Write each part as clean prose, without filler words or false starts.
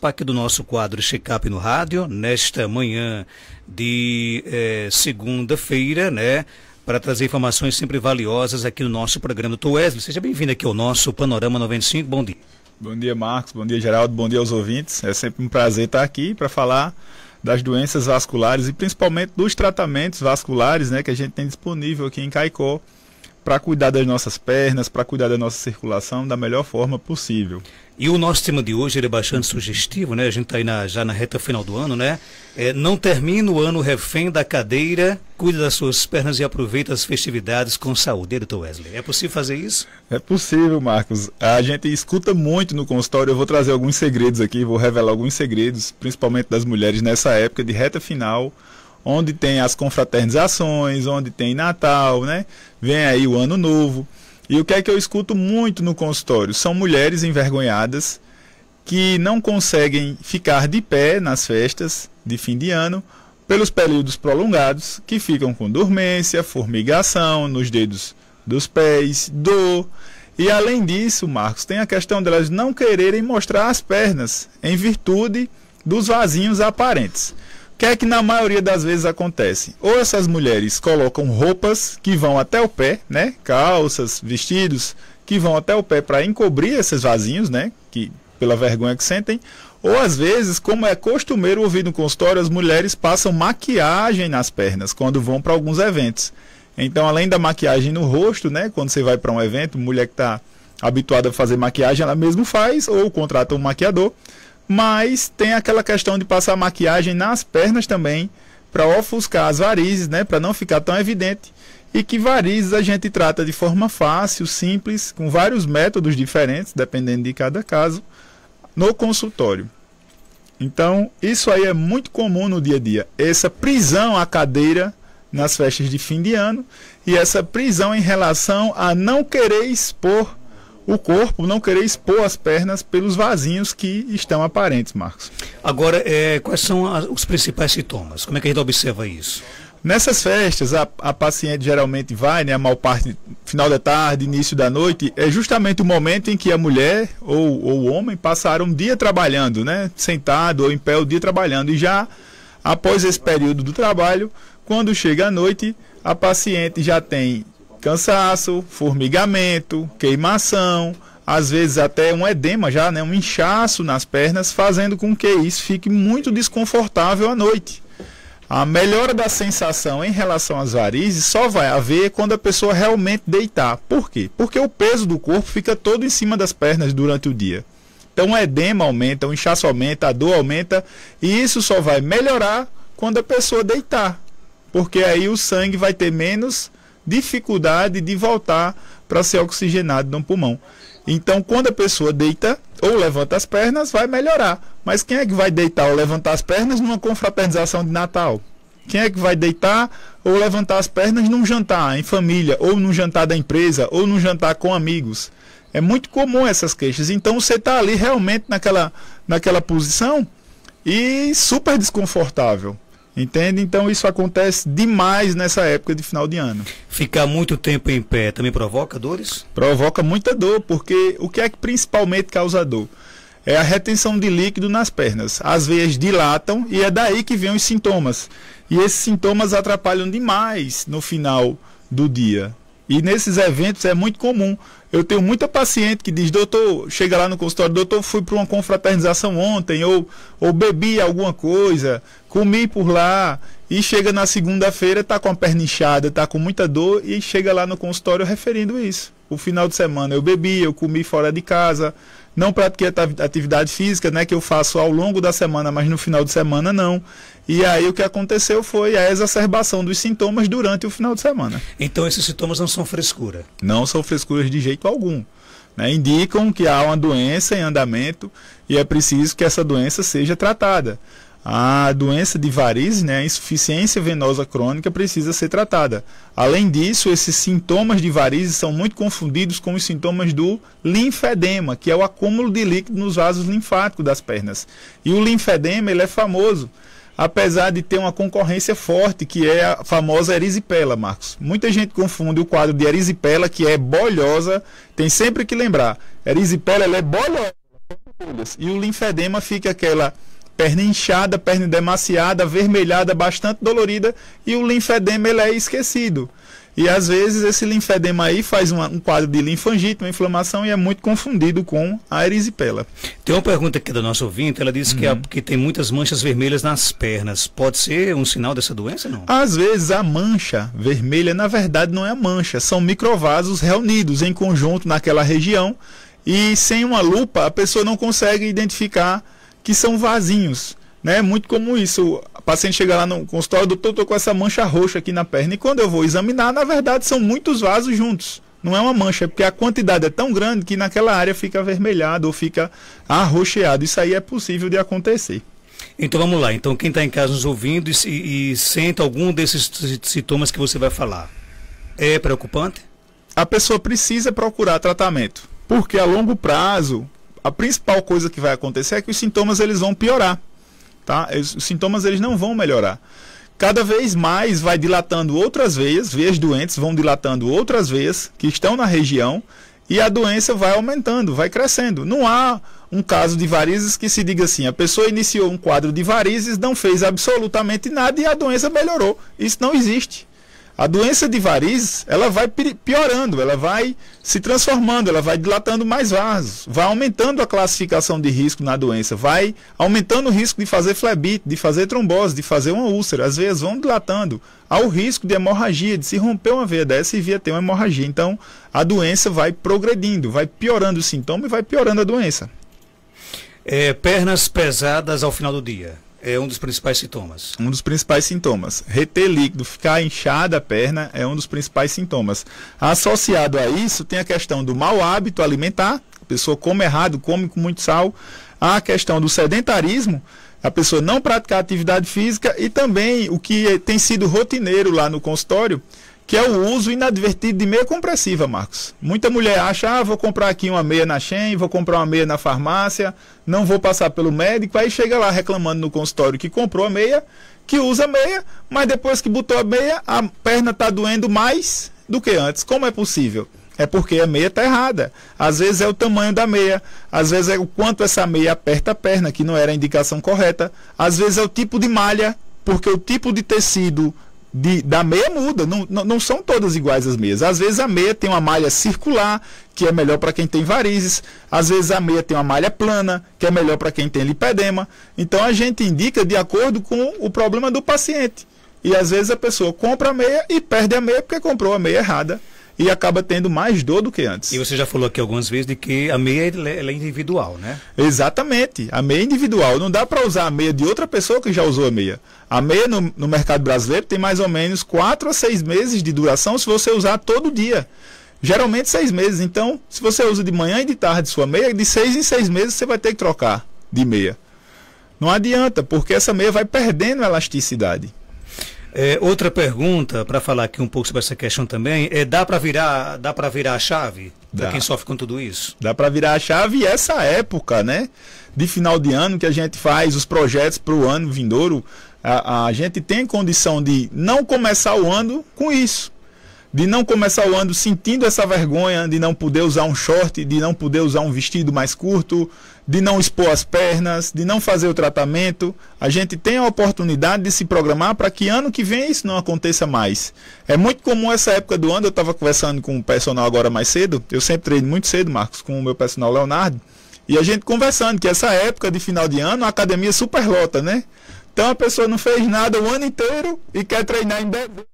participar aqui do nosso quadro Check-up no Rádio, nesta manhã de segunda-feira, né? Para trazer informações sempre valiosas aqui no nosso programa. Dr. Wesley, seja bem-vindo aqui ao nosso Panorama 95, bom dia. Bom dia, Marcos, bom dia, Geraldo, bom dia aos ouvintes. É sempre um prazer estar aqui para falar das doenças vasculares e principalmente dos tratamentos vasculares, né, que a gente tem disponível aqui em Caicó para cuidar das nossas pernas, para cuidar da nossa circulação da melhor forma possível. E o nosso tema de hoje ele é bastante sugestivo, né? A gente está aí já na reta final do ano, né? Não termina o ano refém da cadeira, cuida das suas pernas e aproveita as festividades com saúde, Dr. Wesley. É possível fazer isso? É possível, Marcos. A gente escuta muito no consultório, eu vou trazer alguns segredos aqui, vou revelar alguns segredos, principalmente das mulheres nessa época de reta final, onde tem as confraternizações, onde tem Natal, né? Vem aí o Ano Novo. E o que é que eu escuto muito no consultório? São mulheres envergonhadas que não conseguem ficar de pé nas festas de fim de ano pelos períodos prolongados, que ficam com dormência, formigação nos dedos dos pés, dor. E além disso, Marcos, tem a questão delas não quererem mostrar as pernas em virtude dos vasinhos aparentes. O que é que na maioria das vezes acontece? Ou essas mulheres colocam roupas que vão até o pé, né? Calças, vestidos que vão até o pé para encobrir esses vasinhos, né? Que, pela vergonha que sentem. Ou às vezes, como é costumeiro ouvir no consultório, as mulheres passam maquiagem nas pernas quando vão para alguns eventos. Então, além da maquiagem no rosto, né? Quando você vai para um evento, mulher que está habituada a fazer maquiagem, ela mesmo faz ou contrata um maquiador. Mas tem aquela questão de passar maquiagem nas pernas também, para ofuscar as varizes, né, para não ficar tão evidente. E que varizes a gente trata de forma fácil, simples, com vários métodos diferentes, dependendo de cada caso, no consultório. Então, isso aí é muito comum no dia a dia. Essa prisão à cadeira nas festas de fim de ano e essa prisão em relação a não querer expor o corpo, não querer expor as pernas pelos vasinhos que estão aparentes, Marcos. Agora, quais são os principais sintomas? Como é que a gente observa isso? Nessas festas, a paciente geralmente vai, né, a maior parte, final da tarde, início da noite, é justamente o momento em que a mulher ou o homem passaram um dia trabalhando, né, sentado ou em pé o dia trabalhando. E já após esse período do trabalho, quando chega a noite, a paciente já tem cansaço, formigamento, queimação, às vezes até um edema já, né, um inchaço nas pernas, fazendo com que isso fique muito desconfortável à noite. A melhora da sensação em relação às varizes só vai haver quando a pessoa realmente deitar. Por quê? Porque o peso do corpo fica todo em cima das pernas durante o dia. Então o edema aumenta, o inchaço aumenta, a dor aumenta, e isso só vai melhorar quando a pessoa deitar. Porque aí o sangue vai ter menos dificuldade de voltar para ser oxigenado no pulmão. Então, quando a pessoa deita ou levanta as pernas, vai melhorar. Mas quem é que vai deitar ou levantar as pernas numa confraternização de Natal? Quem é que vai deitar ou levantar as pernas num jantar em família, ou num jantar da empresa, ou num jantar com amigos? É muito comum essas queixas. Então, você está ali realmente naquela posição e super desconfortável. Entende? Então isso acontece demais nessa época de final de ano. Ficar muito tempo em pé também provoca dores? Provoca muita dor, porque o que é que principalmente causa dor? É a retenção de líquido nas pernas. As veias dilatam e é daí que vêm os sintomas. E esses sintomas atrapalham demais no final do dia. E nesses eventos é muito comum. Eu tenho muita paciente que diz, doutor, chega lá no consultório, doutor, fui para uma confraternização ontem, ou bebi alguma coisa, comi por lá, e chega na segunda-feira, está com a perna inchada, está com muita dor, e chega lá no consultório referindo isso. O final de semana eu bebi, eu comi fora de casa, não pratiquei atividade física, né, que eu faço ao longo da semana, mas no final de semana não. E aí o que aconteceu foi a exacerbação dos sintomas durante o final de semana. Então esses sintomas não são frescura? Não são frescuras de jeito algum. Né? Indicam que há uma doença em andamento e é preciso que essa doença seja tratada. A doença de varizes, né, a insuficiência venosa crônica, precisa ser tratada. Além disso, esses sintomas de varizes são muito confundidos com os sintomas do linfedema, que é o acúmulo de líquido nos vasos linfáticos das pernas. E o linfedema, ele é famoso, apesar de ter uma concorrência forte, que é a famosa erisipela, Marcos. Muita gente confunde o quadro de erisipela, que é bolhosa, tem sempre que lembrar, erisipela ela é bolhosa, E o linfedema fica aquela perna inchada, perna demasiada, avermelhada, bastante dolorida, e o linfedema ele é esquecido. E às vezes esse linfedema aí faz um quadro de linfangite, uma inflamação, e é muito confundido com a erisipela. Tem uma pergunta aqui da nossa ouvinte, ela disse que tem muitas manchas vermelhas nas pernas. Pode ser um sinal dessa doença, não? Às vezes a mancha vermelha, na verdade, não é mancha, são microvasos reunidos em conjunto naquela região, e sem uma lupa a pessoa não consegue identificar que são vasinhos. É muito comum isso. O paciente chega lá no consultório, doutor, estou com essa mancha roxa aqui na perna. E quando eu vou examinar, na verdade, são muitos vasos juntos. Não é uma mancha, é porque a quantidade é tão grande que naquela área fica avermelhado ou fica arroxeado. Isso aí é possível de acontecer. Então vamos lá. Então quem está em casa nos ouvindo e sente algum desses sintomas que você vai falar, é preocupante? A pessoa precisa procurar tratamento, porque a longo prazo, a principal coisa que vai acontecer é que os sintomas eles vão piorar. Tá? Os sintomas eles não vão melhorar. Cada vez mais vai dilatando outras veias doentes vão dilatando outras veias que estão na região, e a doença vai aumentando, vai crescendo. Não há um caso de varizes que se diga assim, a pessoa iniciou um quadro de varizes, não fez absolutamente nada e a doença melhorou. Isso não existe. A doença de varizes, ela vai piorando, ela vai se transformando, ela vai dilatando mais vasos, vai aumentando a classificação de risco na doença, vai aumentando o risco de fazer flebite, de fazer trombose, de fazer uma úlcera. As veias vão dilatando, há o risco de hemorragia, de se romper uma veia dessa e vir a ter uma hemorragia. Então, a doença vai progredindo, vai piorando o sintoma e vai piorando a doença. Pernas pesadas ao final do dia. É um dos principais sintomas. Um dos principais sintomas. Reter líquido, ficar inchada a perna é um dos principais sintomas. Associado a isso, tem a questão do mau hábito alimentar, a pessoa come errado, come com muito sal. Há a questão do sedentarismo, a pessoa não praticar atividade física, e também o que tem sido rotineiro lá no consultório, que é o uso inadvertido de meia compressiva, Marcos. Muita mulher acha, vou comprar aqui uma meia na Shein, vou comprar uma meia na farmácia, não vou passar pelo médico, aí chega lá reclamando no consultório que comprou a meia, que usa a meia, mas depois que botou a meia, a perna está doendo mais do que antes. Como é possível? É porque a meia está errada. Às vezes é o tamanho da meia, às vezes é o quanto essa meia aperta a perna, que não era a indicação correta, às vezes é o tipo de malha, porque o tipo de tecido da meia muda, não são todas iguais as meias. Às vezes a meia tem uma malha circular, que é melhor para quem tem varizes. Às vezes a meia tem uma malha plana, que é melhor para quem tem lipedema. Então a gente indica de acordo com o problema do paciente. E às vezes a pessoa compra a meia e perde a meia porque comprou a meia errada e acaba tendo mais dor do que antes. E você já falou aqui algumas vezes de que a meia ela é individual, né? Exatamente, a meia é individual. Não dá para usar a meia de outra pessoa que já usou a meia. A meia no mercado brasileiro tem mais ou menos 4 a 6 meses de duração se você usar todo dia. Geralmente 6 meses. Então, se você usa de manhã e de tarde sua meia, de 6 em 6 meses você vai ter que trocar de meia. Não adianta, porque essa meia vai perdendo elasticidade. Outra pergunta, para falar aqui um pouco sobre essa questão também, dá para virar a chave para quem sofre com tudo isso? Dá para virar a chave, e essa época, né, de final de ano que a gente faz os projetos para o ano vindouro, a gente tem condição de não começar o ano com isso. De não começar o ano sentindo essa vergonha de não poder usar um short, de não poder usar um vestido mais curto, de não expor as pernas, de não fazer o tratamento. A gente tem a oportunidade de se programar para que ano que vem isso não aconteça mais. É muito comum essa época do ano, eu estava conversando com o personal agora mais cedo, eu sempre treino muito cedo, Marcos, com o meu personal Leonardo, e a gente conversando que essa época de final de ano a academia superlota, né? Então a pessoa não fez nada o ano inteiro e quer treinar em dezembro.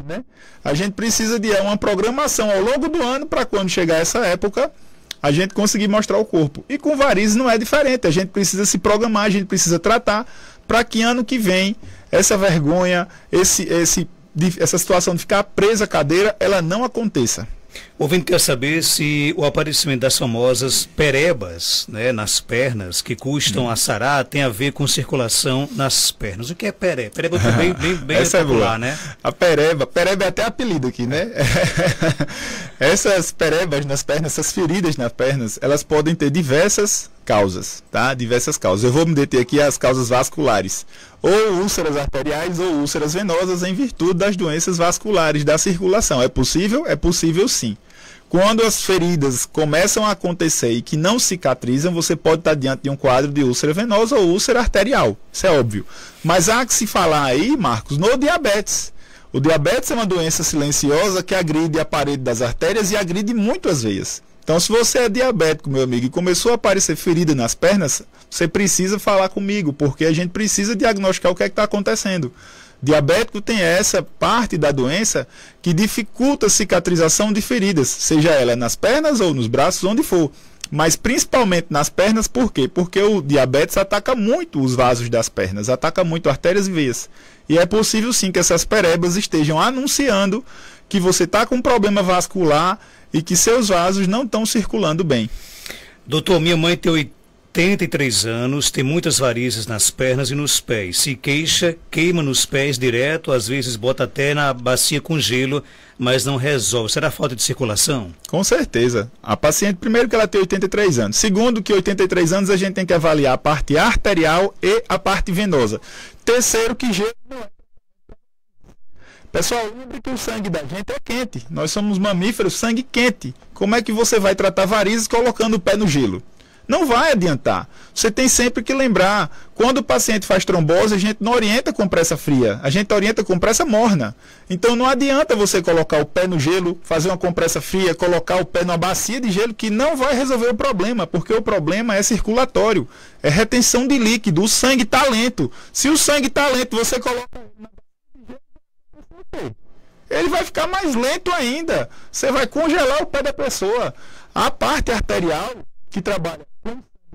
Né? A gente precisa de uma programação ao longo do ano para quando chegar essa época a gente conseguir mostrar o corpo. E com varizes não é diferente, a gente precisa se programar, a gente precisa tratar para que ano que vem essa vergonha, essa situação de ficar presa à cadeira, ela não aconteça. O ouvinte quer saber se o aparecimento das famosas perebas, né, nas pernas, que custam a sarar, tem a ver com circulação nas pernas. O que é pereba? Pereba é bem popular, né? A pereba é até apelido aqui, né? Essas perebas nas pernas, essas feridas nas pernas, elas podem ter diversas causas, tá? Diversas causas. Eu vou me deter aqui as causas vasculares. Ou úlceras arteriais ou úlceras venosas em virtude das doenças vasculares da circulação. É possível? É possível sim. Quando as feridas começam a acontecer e que não cicatrizam, você pode estar diante de um quadro de úlcera venosa ou úlcera arterial, isso é óbvio. Mas há que se falar aí, Marcos, no diabetes. O diabetes é uma doença silenciosa que agride a parede das artérias e agride muito as veias. Então, se você é diabético, meu amigo, e começou a aparecer ferida nas pernas, você precisa falar comigo, porque a gente precisa diagnosticar o que é que está acontecendo. Diabético tem essa parte da doença que dificulta a cicatrização de feridas, seja ela nas pernas ou nos braços, onde for. Mas principalmente nas pernas, por quê? Porque o diabetes ataca muito os vasos das pernas, ataca muito artérias e veias. E é possível sim que essas perebas estejam anunciando que você está com um problema vascular e que seus vasos não estão circulando bem. Doutor, minha mãe tem 83 anos, tem muitas varizes nas pernas e nos pés. Se queixa, queima nos pés direto, às vezes bota até na bacia com gelo, mas não resolve. Será falta de circulação? Com certeza. A paciente, primeiro que ela tem 83 anos. Segundo que 83 anos a gente tem que avaliar a parte arterial e a parte venosa. Terceiro que gelo não é. Pessoal, lembre que o sangue da gente é quente. Nós somos mamíferos, sangue quente. Como é que você vai tratar varizes colocando o pé no gelo? Não vai adiantar. Você tem sempre que lembrar, quando o paciente faz trombose, a gente não orienta compressa fria, a gente orienta compressa morna. Então não adianta você colocar o pé no gelo, fazer uma compressa fria, colocar o pé numa bacia de gelo, que não vai resolver o problema, porque o problema é circulatório, é retenção de líquido, o sangue está lento. Se o sangue está lento, você coloca ele vai ficar mais lento ainda. Você vai congelar o pé da pessoa. A parte arterial, que trabalha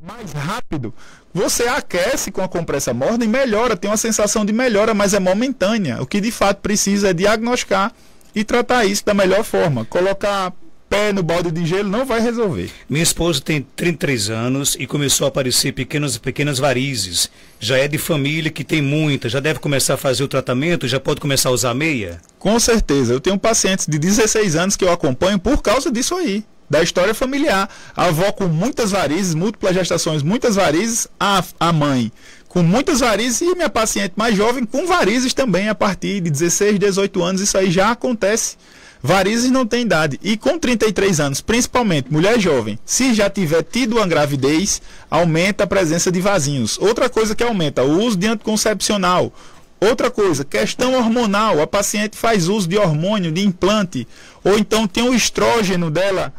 mais rápido, você aquece com a compressa morna e melhora, tem uma sensação de melhora, mas é momentânea. O que de fato precisa é diagnosticar e tratar isso da melhor forma. Colocar pé no balde de gelo não vai resolver. Minha esposa tem 33 anos e começou a aparecer pequenas varizes. Já é de família que tem muita, já deve começar a fazer o tratamento, já pode começar a usar meia? Com certeza. Eu tenho pacientes de 16 anos que eu acompanho por causa disso aí, da história familiar. A avó com muitas varizes, múltiplas gestações, muitas varizes, a mãe com muitas varizes e minha paciente mais jovem com varizes também a partir de 16, 18 anos, isso aí já acontece. Varizes não tem idade. E com 33 anos, principalmente mulher jovem, se já tiver tido uma gravidez, aumenta a presença de vasinhos. Outra coisa que aumenta, o uso de anticoncepcional. Outra coisa, questão hormonal. A paciente faz uso de hormônio, de implante, ou então tem o estrógeno dela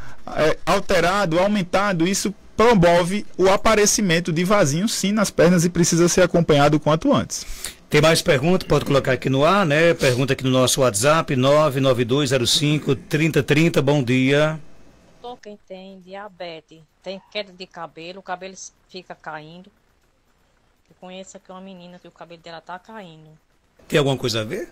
alterado, aumentado. Isso promove o aparecimento de vasinhos, sim, nas pernas e precisa ser acompanhado o quanto antes. Tem mais pergunta? Pode colocar aqui no ar, né? Pergunta aqui no nosso WhatsApp, 99205-3030. Bom dia. Quem tem diabetes, tem queda de cabelo, o cabelo fica caindo. Eu conheço aqui uma menina que o cabelo dela tá caindo. Tem alguma coisa a ver?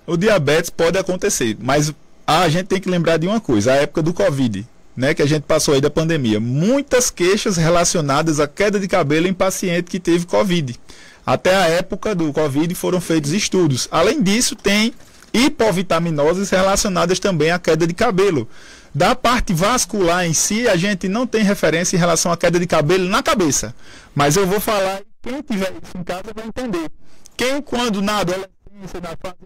O diabetes pode acontecer, mas a gente tem que lembrar de uma coisa, a época do Covid, né, que a gente passou aí da pandemia. Muitas queixas relacionadas à queda de cabelo em paciente que teve Covid. Até a época do Covid foram feitos estudos. Além disso, tem hipovitaminoses relacionadas também à queda de cabelo. Da parte vascular em si, a gente não tem referência em relação à queda de cabelo na cabeça. Mas eu vou falar, quem tiver isso em casa vai entender. Quem, quando na adolescência, na fase...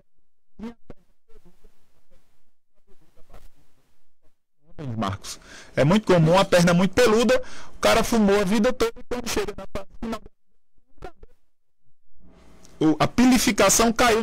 Marcos, é muito comum, a perna muito peluda, o cara fumou a vida toda e quando chega na fase final, a pilificação caiu.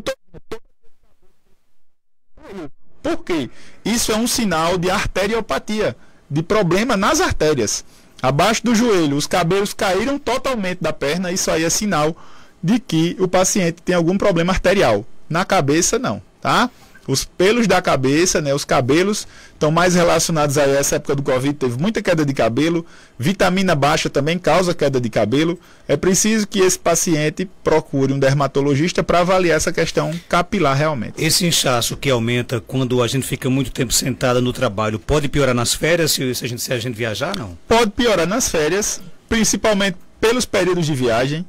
Por quê? Isso é um sinal de arteriopatia, de problema nas artérias. Abaixo do joelho, os cabelos caíram totalmente da perna, isso aí é sinal de que o paciente tem algum problema arterial. Na cabeça, não, tá? Os pelos da cabeça, né, os cabelos, estão mais relacionados a essa época do Covid, teve muita queda de cabelo, vitamina baixa também causa queda de cabelo. É preciso que esse paciente procure um dermatologista para avaliar essa questão capilar realmente. Esse inchaço que aumenta quando a gente fica muito tempo sentada no trabalho, pode piorar nas férias se a gente viajar, não? Pode piorar nas férias, principalmente pelos períodos de viagem,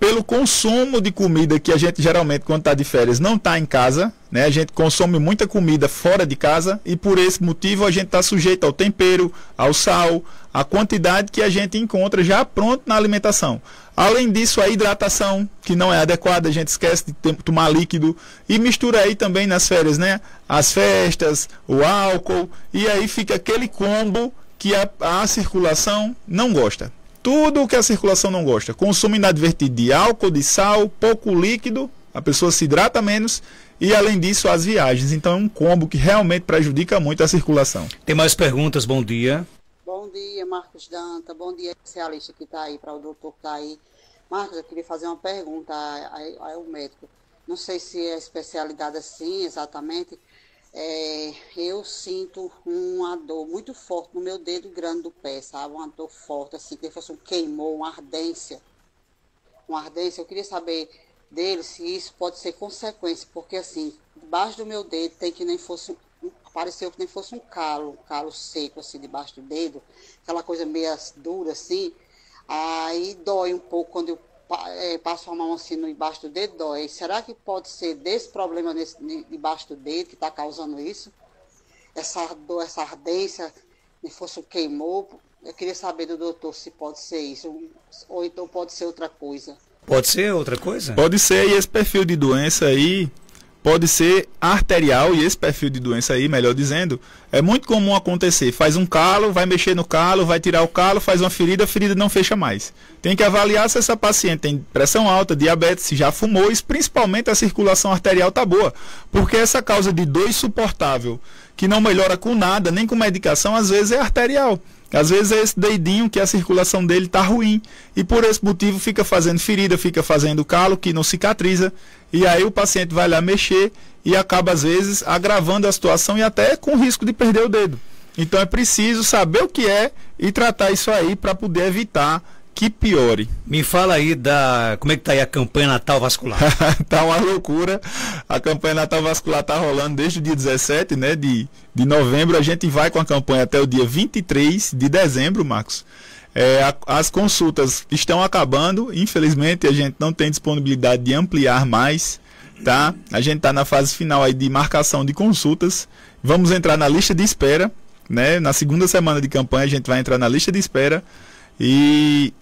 pelo consumo de comida que a gente geralmente, quando está de férias, não está em casa, né? A gente consome muita comida fora de casa e por esse motivo a gente está sujeito ao tempero, ao sal, à quantidade que a gente encontra já pronto na alimentação. Além disso, a hidratação, que não é adequada, a gente esquece de tomar líquido e mistura aí também nas férias, né? As festas, o álcool, e aí fica aquele combo que a circulação não gosta. Tudo o que a circulação não gosta. Consumo inadvertido de álcool, de sal, pouco líquido, a pessoa se hidrata menos e, além disso, as viagens. Então é um combo que realmente prejudica muito a circulação. Tem mais perguntas? Bom dia. Bom dia, Marcos Danta. Bom dia, especialista que está aí, para o doutor que está aí. Marcos, eu queria fazer uma pergunta ao médico. Não sei se é especialidade assim exatamente. Eu sinto uma dor muito forte no meu dedo grande do pé, sabe? Uma dor forte, assim, que fosse um queimou, uma ardência. Uma ardência. Eu queria saber dele se isso pode ser consequência, porque assim, debaixo do meu dedo tem que nem fosse, pareceu que nem fosse um calo seco, assim, debaixo do dedo, aquela coisa meio dura, assim. Aí dói um pouco quando eu passo a mão assim no embaixo do dedo, dói. Será que pode ser desse problema debaixo do dedo que está causando isso? Essa dor, essa ardência, se fosse um queimou. Eu queria saber do doutor se pode ser isso, ou então pode ser outra coisa. Pode ser outra coisa? Pode ser, e esse perfil de doença aí pode ser arterial, e esse perfil de doença aí, melhor dizendo, é muito comum acontecer. Faz um calo, vai mexer no calo, vai tirar o calo, faz uma ferida, a ferida não fecha mais. Tem que avaliar se essa paciente tem pressão alta, diabetes, se já fumou, e principalmente a circulação arterial está boa. Porque essa causa de dor insuportável, que não melhora com nada, nem com medicação, às vezes é arterial. Às vezes é esse dedinho que a circulação dele está ruim. E por esse motivo fica fazendo ferida, fica fazendo calo que não cicatriza. E aí o paciente vai lá mexer e acaba às vezes agravando a situação e até com risco de perder o dedo. Então é preciso saber o que é e tratar isso aí para poder evitar que piore. Me fala aí como é que tá aí a campanha Natal Vascular? Tá uma loucura. A campanha Natal Vascular tá rolando desde o dia 17, né, de novembro. A gente vai com a campanha até o dia 23 de dezembro, Marcos. As consultas estão acabando. Infelizmente, a gente não tem disponibilidade de ampliar mais, tá? A gente tá na fase final aí de marcação de consultas. Vamos entrar na lista de espera, né? Na segunda semana de campanha a gente vai entrar na lista de espera e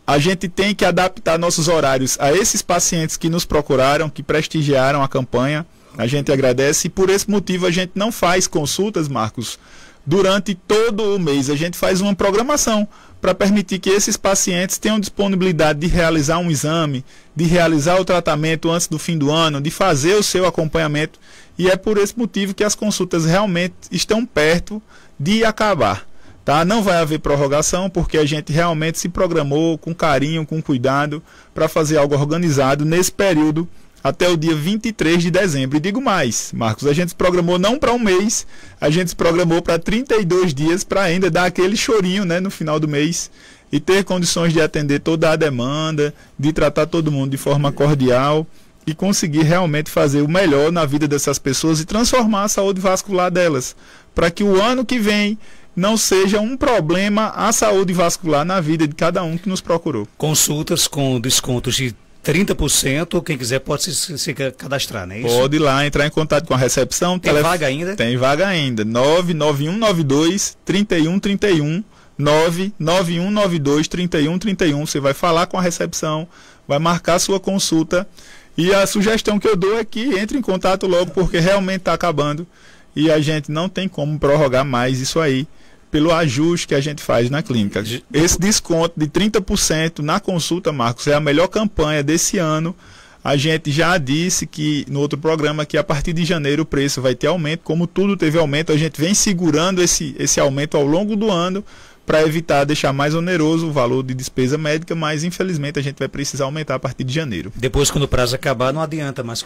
a gente tem que adaptar nossos horários a esses pacientes que nos procuraram, que prestigiaram a campanha. A gente agradece e por esse motivo a gente não faz consultas, Marcos, durante todo o mês. A gente faz uma programação para permitir que esses pacientes tenham disponibilidade de realizar um exame, de realizar o tratamento antes do fim do ano, de fazer o seu acompanhamento. E é por esse motivo que as consultas realmente estão perto de acabar. Tá? Não vai haver prorrogação porque a gente realmente se programou com carinho, com cuidado para fazer algo organizado nesse período até o dia 23 de dezembro. E digo mais, Marcos, a gente se programou não para um mês, a gente se programou para 32 dias para ainda dar aquele chorinho, né, no final do mês e ter condições de atender toda a demanda, de tratar todo mundo de forma cordial e conseguir realmente fazer o melhor na vida dessas pessoas e transformar a saúde vascular delas, para que o ano que vem não seja um problema a saúde vascular na vida de cada um que nos procurou. Consultas com descontos de 30%, quem quiser pode se cadastrar, não é isso? Pode ir lá, entrar em contato com a recepção. Tem vaga ainda? Tem vaga ainda. 99192-3131, 99192-3131. Você vai falar com a recepção, vai marcar sua consulta. E a sugestão que eu dou é que entre em contato logo, porque realmente está acabando. E a gente não tem como prorrogar mais isso aí, pelo ajuste que a gente faz na clínica. Esse desconto de 30% na consulta, Marcos, é a melhor campanha desse ano. A gente já disse que no outro programa que a partir de janeiro o preço vai ter aumento. Como tudo teve aumento, a gente vem segurando esse aumento ao longo do ano para evitar deixar mais oneroso o valor de despesa médica, mas infelizmente a gente vai precisar aumentar a partir de janeiro. Depois, quando o prazo acabar, não adianta mais.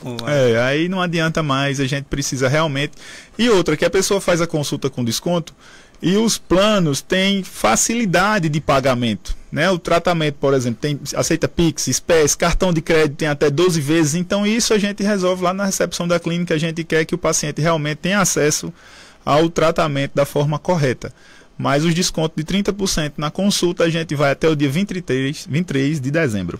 Aí não adianta mais, a gente precisa realmente. E outra, que a pessoa faz a consulta com desconto e os planos têm facilidade de pagamento, né? O tratamento, por exemplo, aceita Pix, espécie, cartão de crédito tem até 12 vezes, então isso a gente resolve lá na recepção da clínica. A gente quer que o paciente realmente tenha acesso ao tratamento da forma correta. Mas os descontos de 30% na consulta a gente vai até o dia 23 de dezembro.